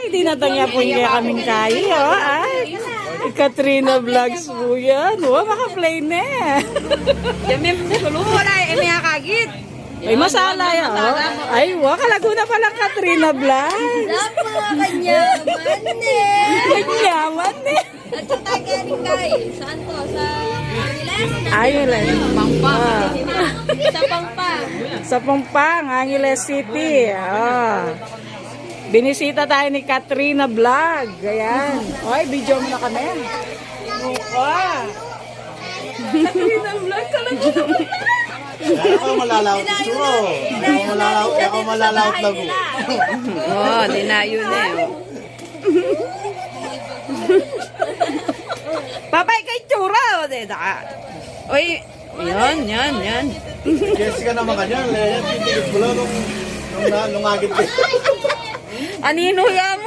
dinatangya po yung kaya kaming kayo. Ay, Katrina Vlogs po yan. Wow, maka-play na. Yan, wala, may akagit. Ay, masala yan. Ay, wow, kalaguna palang Katrina Vlogs. Kanyaman eh. Kanyaman eh. At sa tagaling kay. Saan to? Sa Angeles? Angeles. Pampang. Sa Pampang. Sa Pampang, Angeles City. Binisita tayo ni Katrina Vlog. Ayan. Oy, video mo na kami. Katrina Vlog, kalaguna naman. Kaya ako malalaot itsura. Ako malalaot lago. Oo, dinayo na eh. Babay kay Tsura. Uy, yan. Jessica naman kanya. Yan, titigit mo lang nung agit. Anino yan mo?